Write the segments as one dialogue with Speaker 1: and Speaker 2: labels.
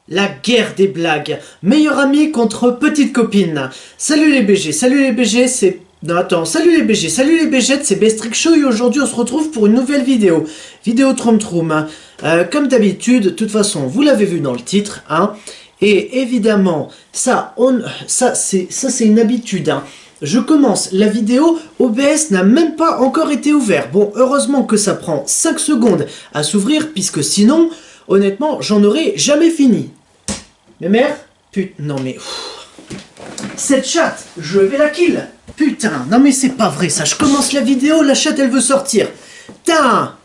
Speaker 1: La guerre des blagues. Meilleur ami contre petite copine. Salut les BG, salut les BG, c'est... Non attends, salut les BG, salut les BG, c'est Bestrick Show et aujourd'hui on se retrouve pour une nouvelle vidéo. Vidéo Troum Troum. Comme d'habitude, de toute façon, vous l'avez vu dans le titre, hein. Et évidemment, ça c'est une habitude, hein. Je commence la vidéo, OBS n'a même pas encore été ouvert. Bon, heureusement que ça prend 5 secondes à s'ouvrir, puisque sinon, honnêtement, j'en aurais jamais fini. Mais mère, putain, non mais... Cette chatte, je vais la kill. Putain, non mais c'est pas vrai ça, je commence la vidéo, la chatte elle veut sortir. Putain.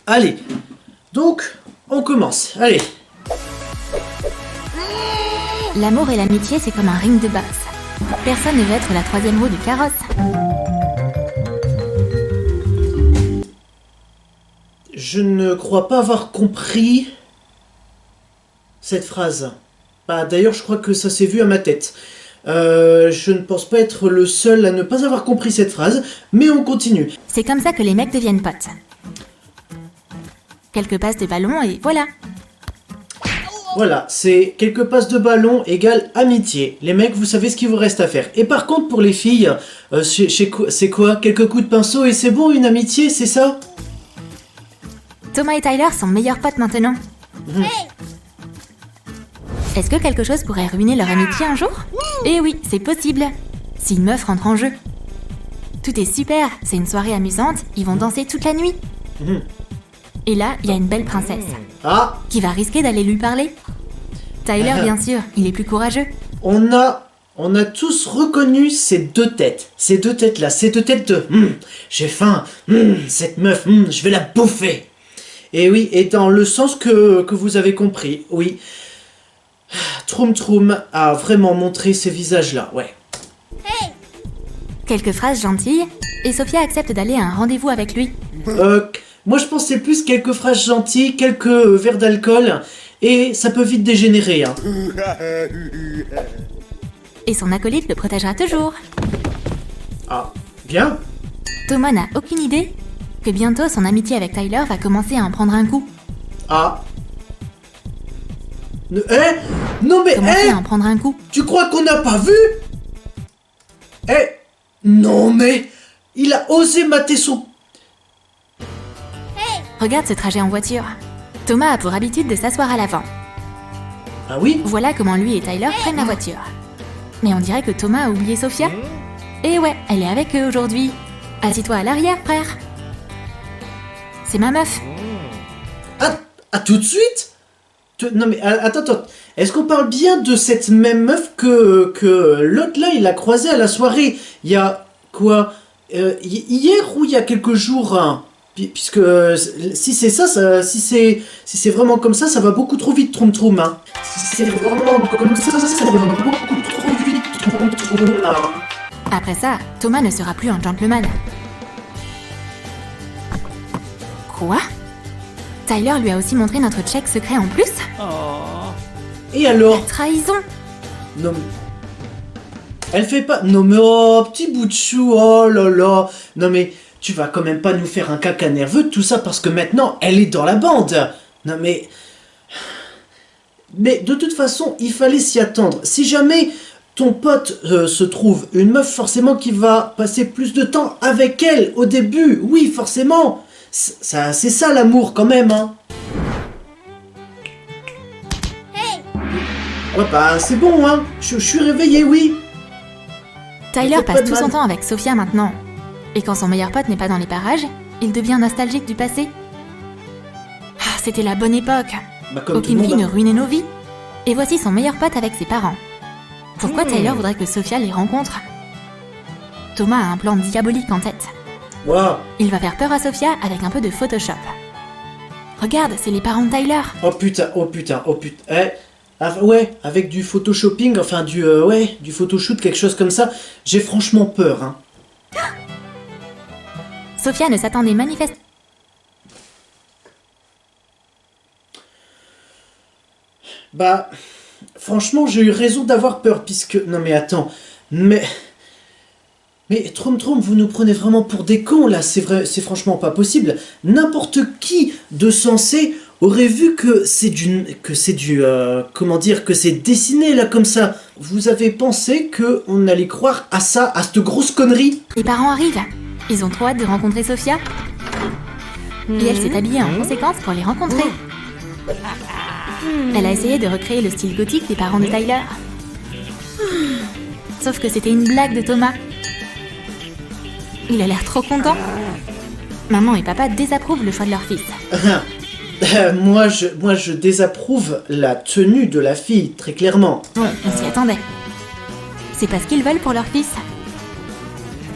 Speaker 1: Allez, donc, on commence, allez.
Speaker 2: L'amour et l'amitié, c'est comme un ring de boxe. Personne ne veut être la troisième roue du carrosse.
Speaker 1: Je ne crois pas avoir compris cette phrase. Bah, d'ailleurs, je crois que ça s'est vu à ma tête. Je ne pense pas être le seul à ne pas avoir compris cette phrase, mais on continue.
Speaker 2: C'est comme ça que les mecs deviennent potes. Quelques passes de ballon et voilà.
Speaker 1: Voilà, c'est quelques passes de ballon égale amitié. Les mecs, vous savez ce qu'il vous reste à faire. Et par contre, pour les filles, c'est quoi? Quelques coups de pinceau et c'est bon, une amitié, c'est ça?
Speaker 2: Thomas et Tyler sont meilleurs potes maintenant. Est-ce que quelque chose pourrait ruiner leur amitié un jour? Eh oui, c'est possible. Si une meuf rentre en jeu. Tout est super, c'est une soirée amusante, ils vont danser toute la nuit. Et là, il y a une belle princesse.
Speaker 1: Ah,
Speaker 2: Qui va risquer d'aller lui parler? Tyler, bien sûr, il est plus courageux.
Speaker 1: on a tous reconnu ces deux têtes. Ces deux têtes-là, ces deux têtes de j'ai faim, cette meuf, je vais la bouffer. Et oui, et dans le sens que vous avez compris, oui. Troum Troum a vraiment montré ces visages-là, ouais.
Speaker 2: Quelques phrases gentilles, et Sophia accepte d'aller à un rendez-vous avec lui.
Speaker 1: Moi je pense que c'est plus quelques phrases gentilles, quelques verres d'alcool, et ça peut vite dégénérer, hein.
Speaker 2: Et son acolyte le protégera toujours.
Speaker 1: Ah, bien.
Speaker 2: Thomas n'a aucune idée que bientôt son amitié avec Tyler va commencer à en prendre un coup.
Speaker 1: Ah. Non mais,
Speaker 2: Commencer à en prendre un coup.
Speaker 1: tu crois qu'on n'a pas vu? Non mais, il a osé mater son...
Speaker 2: Regarde ce trajet en voiture. Thomas a pour habitude de s'asseoir à l'avant.
Speaker 1: Ah oui?
Speaker 2: Voilà comment lui et Tyler prennent la voiture. Mais on dirait que Thomas a oublié Sophia. Et ouais, elle est avec eux aujourd'hui. Assis-toi à l'arrière, frère. C'est ma meuf.
Speaker 1: Ah, tout de suite? Non mais, attends. Est-ce qu'on parle bien de cette même meuf que l'autre là, il a croisé à la soirée? Il y a, quoi, hier ou il y a quelques jours, hein? Puisque, si c'est ça, si c'est vraiment comme ça va beaucoup trop vite, Troum Troum, hein. Si c'est vraiment comme ça va beaucoup trop vite, Troum Troum, hein.
Speaker 2: Après ça, Thomas ne sera plus un gentleman. Quoi? Tyler lui a aussi montré notre check secret en plus?
Speaker 1: Et alors?
Speaker 2: Trahison!
Speaker 1: Non mais... Elle fait pas... Non mais oh, petit bout de chou, oh là là. Non mais, tu vas quand même pas nous faire un caca nerveux de tout ça parce que maintenant, elle est dans la bande. Non mais... Mais de toute façon, il fallait s'y attendre. Si jamais ton pote se trouve une meuf, forcément qui va passer plus de temps avec elle au début. Oui, forcément. C'est ça l'amour quand même, hein. Ouais, bah c'est bon, hein. Je suis réveillé, oui.
Speaker 2: Tyler
Speaker 1: pas
Speaker 2: passe
Speaker 1: de
Speaker 2: tout
Speaker 1: mal.
Speaker 2: son temps avec Sophia maintenant. Et quand son meilleur pote n'est pas dans les parages, il devient nostalgique du passé. Ah, c'était la bonne époque.
Speaker 1: Bah, comme tout
Speaker 2: Aucune
Speaker 1: le
Speaker 2: vie
Speaker 1: monde,
Speaker 2: ne
Speaker 1: hein.
Speaker 2: ruinait nos vies. Et voici son meilleur pote avec ses parents. Pourquoi Tyler voudrait que Sophia les rencontre? Thomas a un plan diabolique en tête.
Speaker 1: Waouh.
Speaker 2: Il va faire peur à Sophia avec un peu de Photoshop. Regarde, c'est les parents de Tyler.
Speaker 1: Oh putain. Ouais, avec du photoshopping, enfin du photoshoot, quelque chose comme ça, j'ai franchement peur, hein.
Speaker 2: Sophia ne s'attendait manifestement.
Speaker 1: Bah, franchement, j'ai eu raison d'avoir peur, puisque... Non mais attends, mais Troum Troum, vous nous prenez vraiment pour des cons, là, c'est vrai, c'est franchement pas possible. N'importe qui de sensé aurait vu que que c'est dessiné là comme ça. Vous avez pensé que on allait croire à ça, à cette grosse connerie?
Speaker 2: Les parents arrivent. Ils ont trop hâte de rencontrer Sophia. Et elle s'est habillée en conséquence pour les rencontrer. Elle a essayé de recréer le style gothique des parents de Tyler. Sauf que c'était une blague de Thomas. Il a l'air trop content. Maman et papa désapprouvent le choix de leur fils.
Speaker 1: Moi je désapprouve la tenue de la fille, très clairement.
Speaker 2: Bon, on s'y attendait. C'est pas ce qu'ils veulent pour leur fils.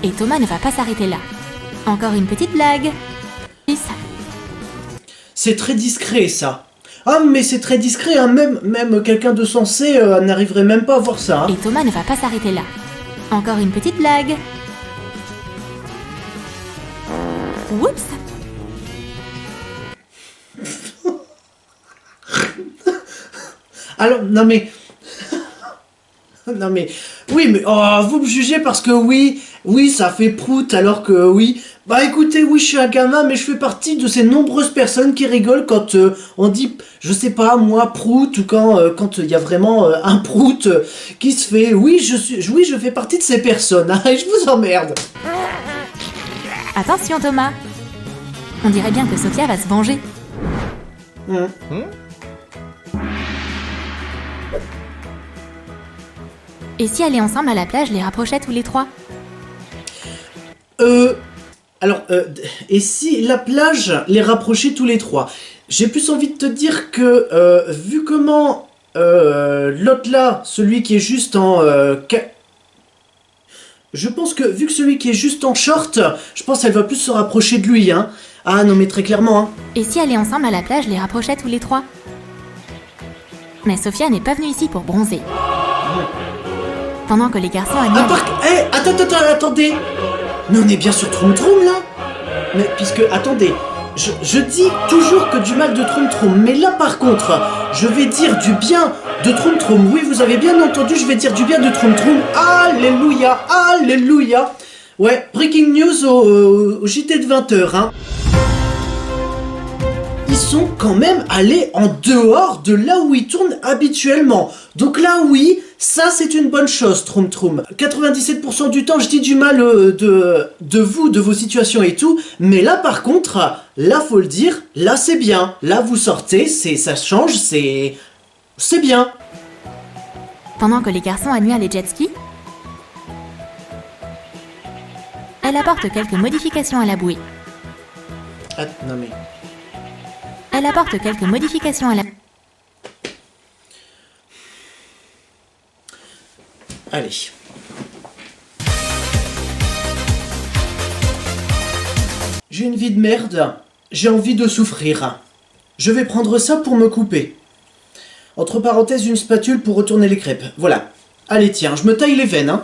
Speaker 2: Et Thomas ne va pas s'arrêter là. Encore une petite blague. Fils.
Speaker 1: C'est très discret ça. Ah mais c'est très discret, hein. Même quelqu'un de sensé n'arriverait même pas à voir ça. Hein.
Speaker 2: Et Thomas ne va pas s'arrêter là. Encore une petite blague. Oups.
Speaker 1: Alors, non mais, oui, mais oh, vous me jugez parce que oui, ça fait prout, alors que oui. Bah écoutez, oui, je suis un gamin, mais je fais partie de ces nombreuses personnes qui rigolent quand on dit, je sais pas, moi, prout, ou quand il y a vraiment un prout qui se fait. Oui, je fais partie de ces personnes, hein, et je vous emmerde.
Speaker 2: Attention Thomas. On dirait bien que Sophia va se venger. Et si aller ensemble à la plage les rapprochait tous les trois?
Speaker 1: Alors, et si la plage les rapprochait tous les trois? J'ai plus envie de te dire que, vu comment l'autre là, celui qui est juste en... je pense que, vu que celui qui est juste en short, je pense qu'elle va plus se rapprocher de lui, hein. Ah non mais très clairement, hein.
Speaker 2: Et si aller ensemble à la plage les rapprochait tous les trois? Mais Sophia n'est pas venue ici pour bronzer. Pendant que les garçons admirent...
Speaker 1: Attendez. Mais on est bien sur Troum Troum là? Mais puisque, attendez, je dis toujours que du mal de Troum Troum, mais là par contre, je vais dire du bien de Troum Troum. Oui, vous avez bien entendu, je vais dire du bien de Troum Troum. Alléluia, alléluia. Ouais, breaking news au JT de 20h, hein. Ils sont quand même allés en dehors de là où ils tournent habituellement. Donc là, oui, ça c'est une bonne chose, Troum Troum. 97% du temps, je dis du mal de vous, de vos situations et tout. Mais là, par contre, là, faut le dire, là c'est bien. Là, vous sortez, ça change, c'est bien.
Speaker 2: Pendant que les garçons admirent les jet skis, elle apporte quelques modifications à la bouée.
Speaker 1: Ah, non mais...
Speaker 2: Elle apporte quelques modifications à la...
Speaker 1: Allez. J'ai une vie de merde, j'ai envie de souffrir. Je vais prendre ça pour me couper. Entre parenthèses, une spatule pour retourner les crêpes. Voilà. Allez, tiens, je me taille les veines, hein.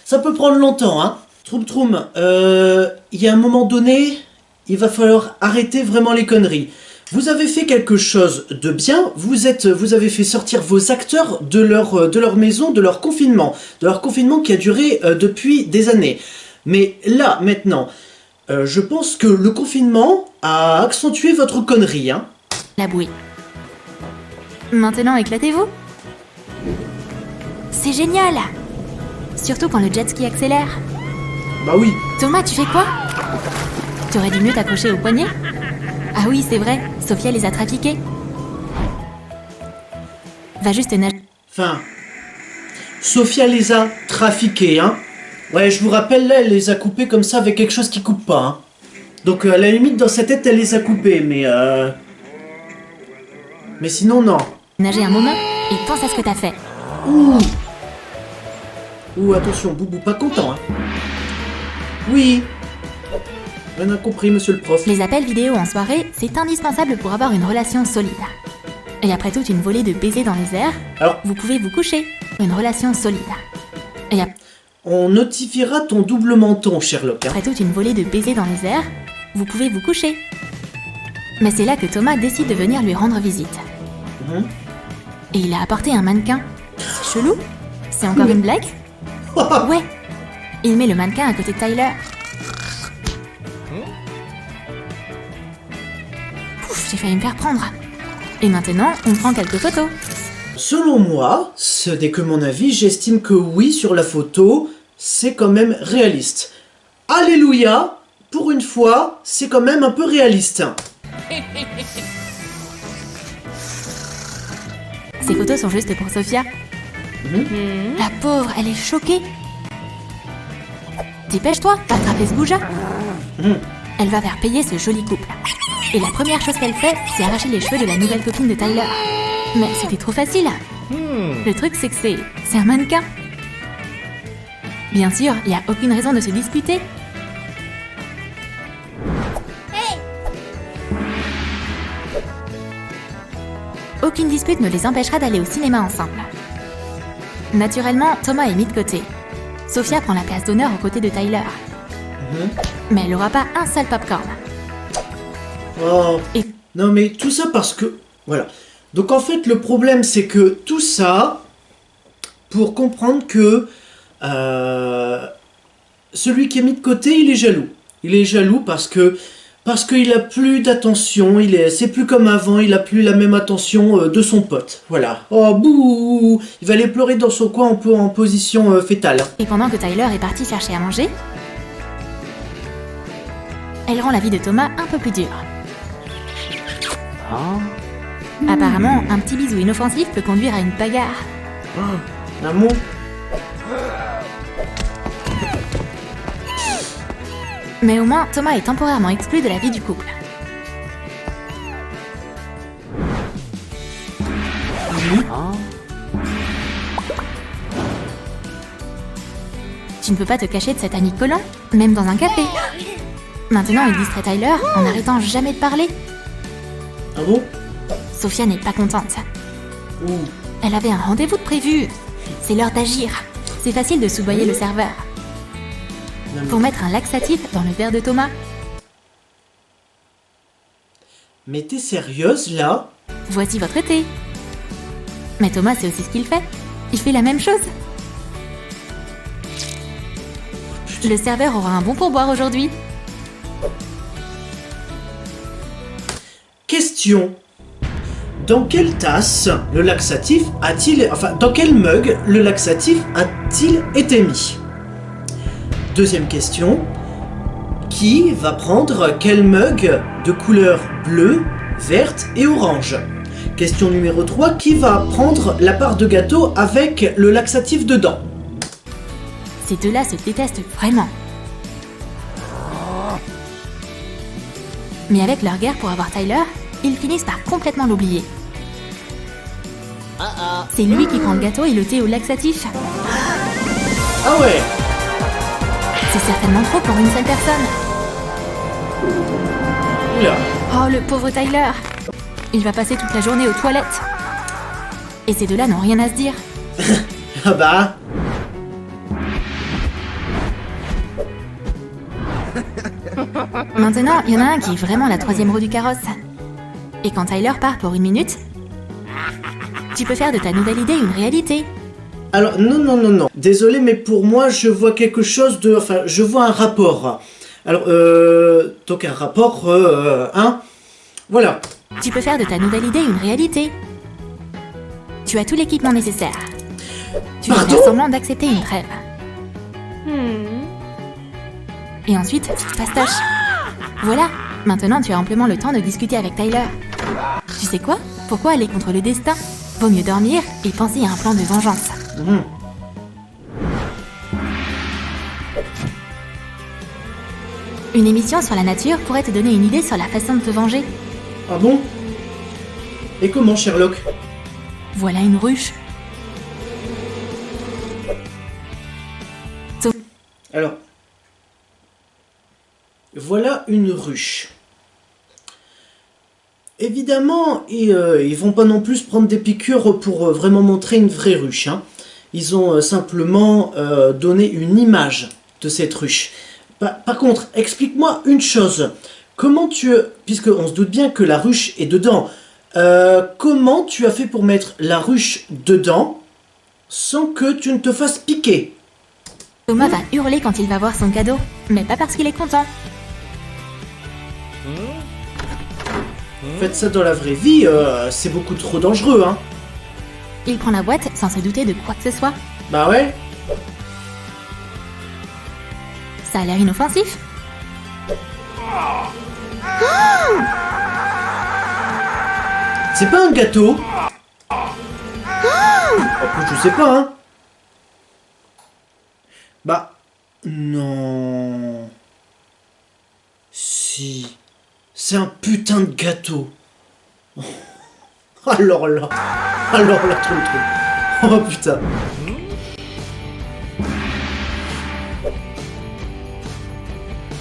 Speaker 1: Ça peut prendre longtemps, hein. Troum Troum, il y a un moment donné, il va falloir arrêter vraiment les conneries. Vous avez fait quelque chose de bien, vous avez fait sortir vos acteurs de leur maison, de leur confinement qui a duré depuis des années. Mais là, maintenant, je pense que le confinement a accentué votre connerie, hein.
Speaker 2: La bouée. Maintenant, éclatez-vous. C'est génial! Surtout quand le jet ski accélère.
Speaker 1: Bah oui.
Speaker 2: Thomas, tu fais quoi? Tu aurais dû mieux t'accrocher au poignet? Ah oui, c'est vrai, Sophia les a trafiqués. Va juste nager.
Speaker 1: Enfin, Sophia les a trafiqués, hein. Ouais, je vous rappelle, là, elle les a coupés comme ça avec quelque chose qui coupe pas, hein. Donc, à la limite, dans sa tête, elle les a coupés, mais sinon, non.
Speaker 2: Nager un moment et pense à ce que t'as fait.
Speaker 1: Ouh, attention, Boubou, pas content, hein. Oui. Bien a compris, monsieur le prof.
Speaker 2: Les appels vidéo en soirée, c'est indispensable pour avoir une relation solide. Et après toute une volée de baisers dans les airs,
Speaker 1: alors,
Speaker 2: vous pouvez vous coucher. Une relation solide. Et
Speaker 1: on notifiera ton double menton, Sherlock, hein.
Speaker 2: Après toute une volée de baisers dans les airs, vous pouvez vous coucher. Mais c'est là que Thomas décide de venir lui rendre visite. Et il a apporté un mannequin. C'est chelou? C'est encore une blague? Ouais, Il met le mannequin à côté de Tyler. Pouf, j'ai failli me faire prendre. Et maintenant, on prend quelques photos.
Speaker 1: Selon moi, ce n'est que mon avis, j'estime que oui, sur la photo, c'est quand même réaliste. Alléluia, pour une fois, c'est quand même un peu réaliste.
Speaker 2: Ces photos sont juste pour Sophia. La pauvre, elle est choquée. Dépêche-toi, attrapez ce goujat. Elle va faire payer ce joli couple. Et la première chose qu'elle fait, c'est arracher les cheveux de la nouvelle copine de Tyler. Mais c'était trop facile. Le truc, c'est que c'est un mannequin. Bien sûr, il n'y a aucune raison de se disputer. Aucune dispute ne les empêchera d'aller au cinéma ensemble. Naturellement, Thomas est mis de côté. Sophia prend la place d'honneur aux côtés de Tyler. Mais elle n'aura pas un seul popcorn.
Speaker 1: Oh,
Speaker 2: Et-
Speaker 1: non mais tout ça parce que... Voilà. Donc en fait, le problème, c'est que tout ça, pour comprendre que celui qui est mis de côté, il est jaloux. Il est jaloux parce qu'il a plus d'attention, c'est plus comme avant, il a plus la même attention de son pote. Voilà. Oh bouh, il va aller pleurer dans son coin en position fétale.
Speaker 2: Et pendant que Tyler est parti chercher à manger, elle rend la vie de Thomas un peu plus dure. Apparemment, un petit bisou inoffensif peut conduire à une bagarre.
Speaker 1: L'amour.
Speaker 2: Mais au moins, Thomas est temporairement exclu de la vie du couple. Tu ne peux pas te cacher de cet ami collant, même dans un café. Maintenant, il distrait Tyler en n'arrêtant jamais de parler.
Speaker 1: Ah bon?
Speaker 2: Sophia n'est pas contente.
Speaker 1: Ouh.
Speaker 2: Elle avait un rendez-vous de prévu. C'est l'heure d'agir. C'est facile de soudoyer le serveur.
Speaker 1: Non, mais-
Speaker 2: Pour mettre un laxatif dans le verre de Thomas.
Speaker 1: Mais t'es sérieuse là?
Speaker 2: Voici votre thé. Mais Thomas sait aussi ce qu'il fait. Il fait la même chose. Le serveur aura un bon pourboire aujourd'hui.
Speaker 1: Question. Dans quelle tasse le laxatif a-t-il... Enfin, dans quel mug le laxatif a-t-il été mis? Deuxième question. Qui va prendre quel mug de couleur bleue, verte et orange? Question numéro 3. Qui va prendre la part de gâteau avec le laxatif dedans?
Speaker 2: Ces deux-là se détestent vraiment. Mais avec leur guerre pour avoir Tyler, ils finissent par complètement l'oublier. C'est lui qui prend le gâteau et le thé au laxatif.
Speaker 1: Ah ouais.
Speaker 2: C'est certainement trop pour une seule personne.
Speaker 1: Oula.
Speaker 2: Oh, le pauvre Tyler. Il va passer toute la journée aux toilettes. Et ces deux-là n'ont rien à se dire.
Speaker 1: Ah bah.
Speaker 2: Maintenant, il y en a un qui est vraiment la troisième roue du carrosse. Et quand Tyler part pour une minute, tu peux faire de ta nouvelle idée une réalité.
Speaker 1: Alors, non. Désolé, mais pour moi, je vois quelque chose de... Enfin, je vois un rapport. Alors, donc un rapport, hein? Voilà.
Speaker 2: Tu peux faire de ta nouvelle idée une réalité. Tu as tout l'équipement nécessaire. Tu vas
Speaker 1: Pardon
Speaker 2: faire semblant d'accepter une trêve. Et ensuite, fastoche. Voilà, maintenant tu as amplement le temps de discuter avec Tyler. Tu sais quoi? Pourquoi aller contre le destin? Vaut mieux dormir et penser à un plan de vengeance.
Speaker 1: Mhm.
Speaker 2: Une émission sur la nature pourrait te donner une idée sur la façon de te venger.
Speaker 1: Ah bon? Et comment, Sherlock?
Speaker 2: Voilà une ruche.
Speaker 1: Alors, voilà une ruche. Évidemment, ils vont pas non plus prendre des piqûres pour vraiment montrer une vraie ruche, hein. Ils ont simplement donné une image de cette ruche. Par contre, explique-moi une chose. Comment puisque on se doute bien que la ruche est dedans, comment tu as fait pour mettre la ruche dedans sans que tu ne te fasses piquer?
Speaker 2: Thomas va hurler quand il va voir son cadeau, mais pas parce qu'il est content.
Speaker 1: Faites ça dans la vraie vie, c'est beaucoup trop dangereux, hein.
Speaker 2: Il prend la boîte sans se douter de quoi que ce soit.
Speaker 1: Bah ouais.
Speaker 2: Ça a l'air inoffensif.
Speaker 1: C'est pas un gâteau. Après, je sais pas, hein. Bah, non. Si. C'est un putain de gâteau. Alors là. Alors là, trop. Oh putain.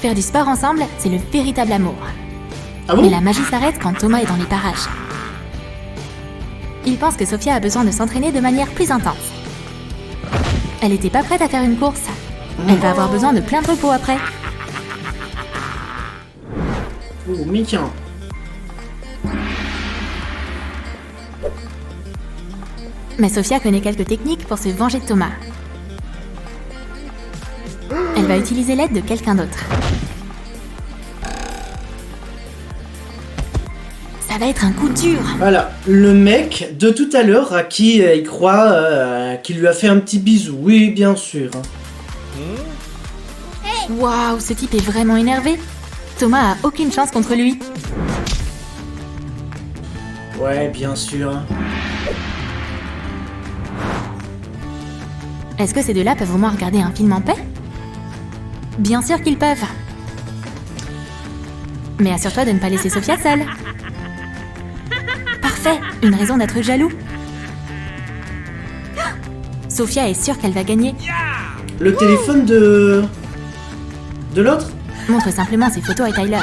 Speaker 2: Faire du sport ensemble, c'est le véritable amour.
Speaker 1: Ah bon?
Speaker 2: Mais la magie s'arrête quand Thomas est dans les parages. Il pense que Sophia a besoin de s'entraîner de manière plus intense. Elle était pas prête à faire une course. Elle va avoir besoin de plein de repos après.
Speaker 1: Oh, Mika.
Speaker 2: Mais Sophia connaît quelques techniques pour se venger de Thomas. Elle va utiliser l'aide de quelqu'un d'autre. Ça va être un coup dur.
Speaker 1: Voilà, le mec de tout à l'heure à qui il croit qu'il lui a fait un petit bisou. Oui, bien sûr.
Speaker 2: Waouh, ce type est vraiment énervé. Thomas a aucune chance contre lui.
Speaker 1: Ouais, bien sûr.
Speaker 2: Est-ce que ces deux-là peuvent au moins regarder un film en paix? Bien sûr qu'ils peuvent. Mais assure-toi de ne pas laisser Sophia seule. Parfait, une raison d'être jaloux. Sophia est sûre qu'elle va gagner.
Speaker 1: Le téléphone de l'autre?
Speaker 2: Montre simplement ses photos à Tyler.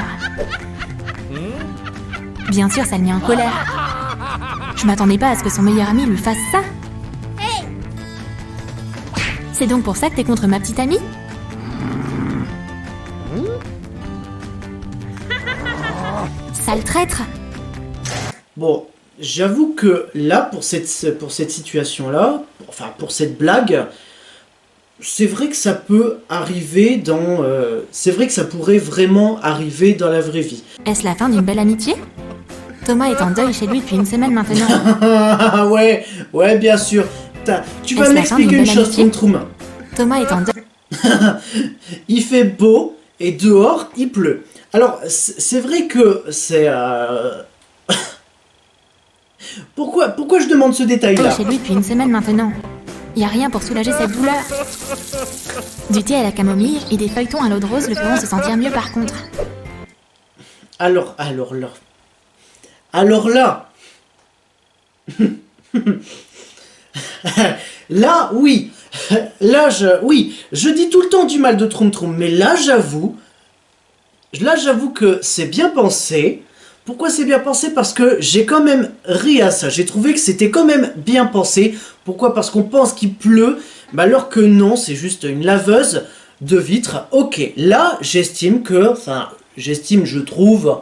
Speaker 2: Bien sûr, ça le met en colère. Je m'attendais pas à ce que son meilleur ami lui fasse ça. C'est donc pour ça que t'es contre ma petite amie? Sale traître!
Speaker 1: Bon, j'avoue que là, pour cette situation-là, enfin pour cette blague, c'est vrai que ça peut arriver dans... c'est vrai que ça pourrait vraiment arriver dans la vraie vie.
Speaker 2: Est-ce la fin d'une belle amitié? Thomas est en deuil chez lui depuis une semaine maintenant.
Speaker 1: ouais, bien sûr. Tu vas
Speaker 2: Est-ce la fin
Speaker 1: m'expliquer
Speaker 2: d'une
Speaker 1: une
Speaker 2: belle
Speaker 1: chose,
Speaker 2: amitié?
Speaker 1: Troum.
Speaker 2: Thomas est en deuil.
Speaker 1: Il fait beau et dehors, il pleut. Alors, c'est vrai que c'est... Pourquoi je demande ce détail-là?
Speaker 2: Chez lui depuis une semaine maintenant. Y a rien pour soulager cette douleur. Du thé à la camomille et des feuilletons à l'eau de rose le feront se sentir mieux par contre.
Speaker 1: Alors là... Là, oui. Là, je dis tout le temps du mal de Troum Troum, mais là, j'avoue que c'est bien pensé. Pourquoi c'est bien pensé? Parce que j'ai quand même ri à ça. J'ai trouvé que c'était quand même bien pensé. Pourquoi? Parce qu'on pense qu'il pleut, bah alors que non, c'est juste une laveuse de vitres. Ok, là, j'estime, je trouve,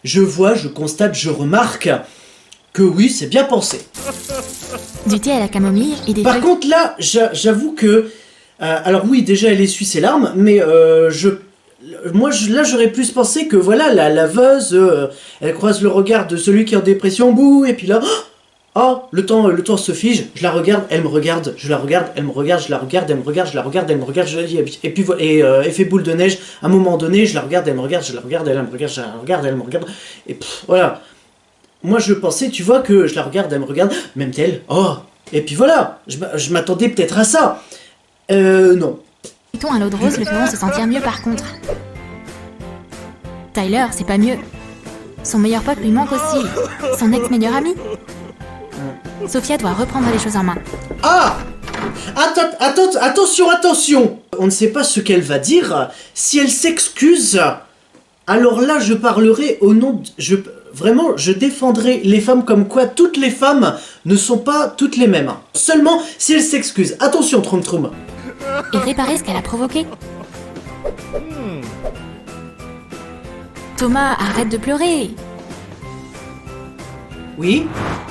Speaker 1: je vois, je constate, je remarque que oui, c'est bien pensé.
Speaker 2: Du thé à la camomille et des
Speaker 1: Par
Speaker 2: feuilles...
Speaker 1: contre, là, j'avoue que... alors oui, déjà, elle essuie ses larmes, mais là, j'aurais plus pensé que, voilà, la laveuse, elle croise le regard de celui qui est en dépression, bouh, et puis là... Oh, le temps se fige, je la regarde, elle me regarde, je la regarde, elle me regarde, je la regarde, elle me regarde, je la regarde, elle me regarde, et puis effet boule de neige, à un moment donné, je la regarde, elle me regarde, je la regarde, elle me regarde, je la regarde, elle me regarde, et voilà. Moi, je pensais, tu vois, que je la regarde, elle me regarde, même telle, oh, et puis voilà, je m'attendais peut-être à ça. Non.
Speaker 2: Les feuilletons à l'eau de rose le feront se sentir mieux par contre. Tyler, c'est pas mieux. Son meilleur pote lui manque aussi. Son ex-meilleur ami. Sophia doit reprendre les choses en main.
Speaker 1: Ah! Attention! On ne sait pas ce qu'elle va dire. Si elle s'excuse, alors là, je parlerai au nom de... Vraiment, je défendrai les femmes comme quoi toutes les femmes ne sont pas toutes les mêmes. Seulement si elle s'excuse. Attention, Troum Troum.
Speaker 2: Et réparer ce qu'elle a provoqué. Thomas, arrête de pleurer.
Speaker 1: Oui?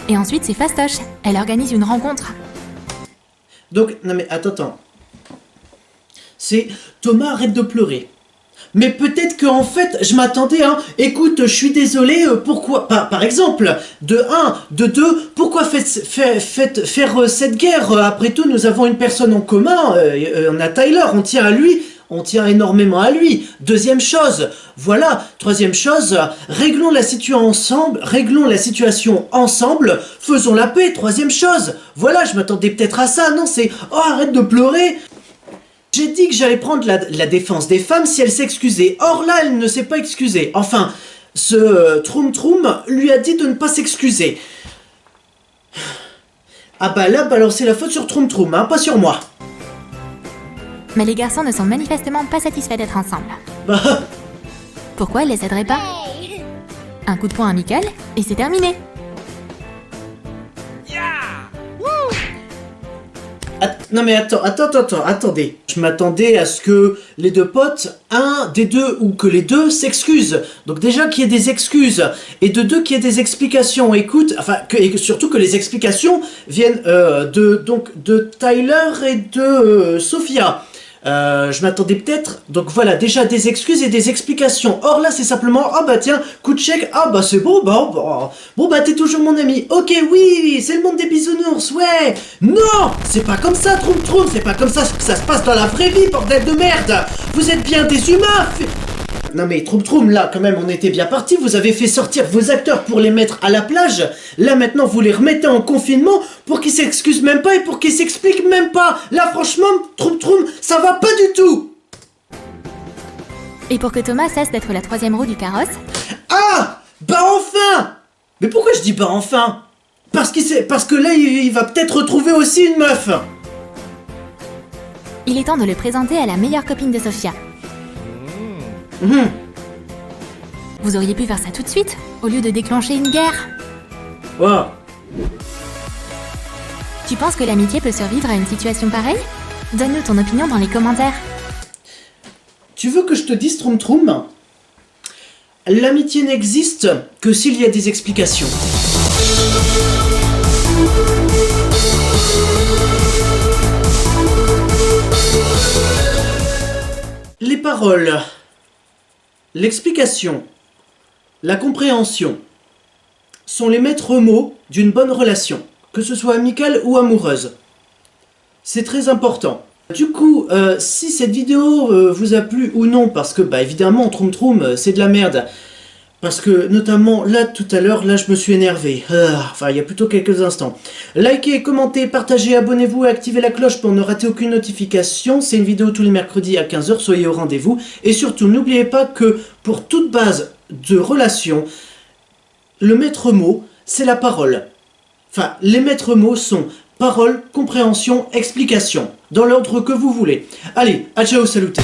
Speaker 2: Et ensuite, c'est fastoche. Elle organise une rencontre.
Speaker 1: Donc, non mais attends. C'est Thomas, arrête de pleurer. Mais peut-être qu'en fait, je m'attendais, hein. Écoute, je suis désolé, pourquoi... Par exemple, de 1, de 2, pourquoi faire cette guerre? Après tout, nous avons une personne en commun, on a Tyler, on tient à lui, on tient énormément à lui. Deuxième chose, voilà. Troisième chose, réglons la situation ensemble, faisons la paix. Troisième chose, voilà, je m'attendais peut-être à ça, non, c'est... Oh, arrête de pleurer. J'ai dit que j'allais prendre la défense des femmes si elle s'excusait. Or là, elle ne s'est pas excusée. Enfin, ce Troum Troum lui a dit de ne pas s'excuser. Ah bah là, balancer la faute sur Troum Troum, hein, pas sur moi.
Speaker 2: Mais les garçons ne sont manifestement pas satisfaits d'être ensemble.
Speaker 1: Bah...
Speaker 2: Pourquoi elle les aiderait pas? Un coup de poing amical, et c'est terminé.
Speaker 1: Non mais attendez. Je m'attendais à ce que les deux potes, un des deux ou que les deux s'excusent. Donc déjà qu'il y ait des excuses, et de deux qu'il y ait des explications. Écoute, enfin, et surtout que les explications viennent de Tyler et de Sophia. Je m'attendais peut-être, donc voilà, déjà des excuses et des explications. Or là, c'est simplement, ah bah tiens, coup de chèque, ah bah c'est bon, bon bah t'es toujours mon ami. Ok, oui, c'est le monde des bisounours, ouais. Non, c'est pas comme ça, Troum Troum, c'est pas comme ça que ça se passe dans la vraie vie, bordel de merde. Vous êtes bien des humains. Non mais Troum Troum, là quand même on était bien parti, vous avez fait sortir vos acteurs pour les mettre à la plage, là maintenant vous les remettez en confinement pour qu'ils s'excusent même pas et pour qu'ils s'expliquent même pas. Là franchement, Troum Troum, ça va pas du tout.
Speaker 2: Et pour que Thomas cesse d'être la troisième roue du carrosse...
Speaker 1: Ah, bah enfin. Mais pourquoi je dis bah enfin? Parce que là il va peut-être retrouver aussi une meuf.
Speaker 2: Il est temps de le présenter à la meilleure copine de Sophia. Vous auriez pu faire ça tout de suite, au lieu de déclencher une guerre.
Speaker 1: Wow.
Speaker 2: Tu penses que l'amitié peut survivre à une situation pareille? Donne-nous ton opinion dans les commentaires.
Speaker 1: Tu veux que je te dise, Troum Troum? L'amitié n'existe que s'il y a des explications. Les paroles, l'explication, la compréhension sont les maîtres mots d'une bonne relation, que ce soit amicale ou amoureuse. C'est très important. Du coup, si cette vidéo vous a plu ou non, parce que bah évidemment Troum Troum c'est de la merde, parce que notamment là tout à l'heure, là je me suis énervé, enfin il y a plutôt quelques instants. Likez, commentez, partagez, abonnez-vous et activez la cloche pour ne rater aucune notification. C'est une vidéo tous les mercredis à 15 h, soyez au rendez-vous. Et surtout n'oubliez pas que pour toute base de relation, le maître mot c'est la parole. Enfin les maîtres mots sont parole, compréhension, explication, dans l'ordre que vous voulez. Allez, à ciao, saluté.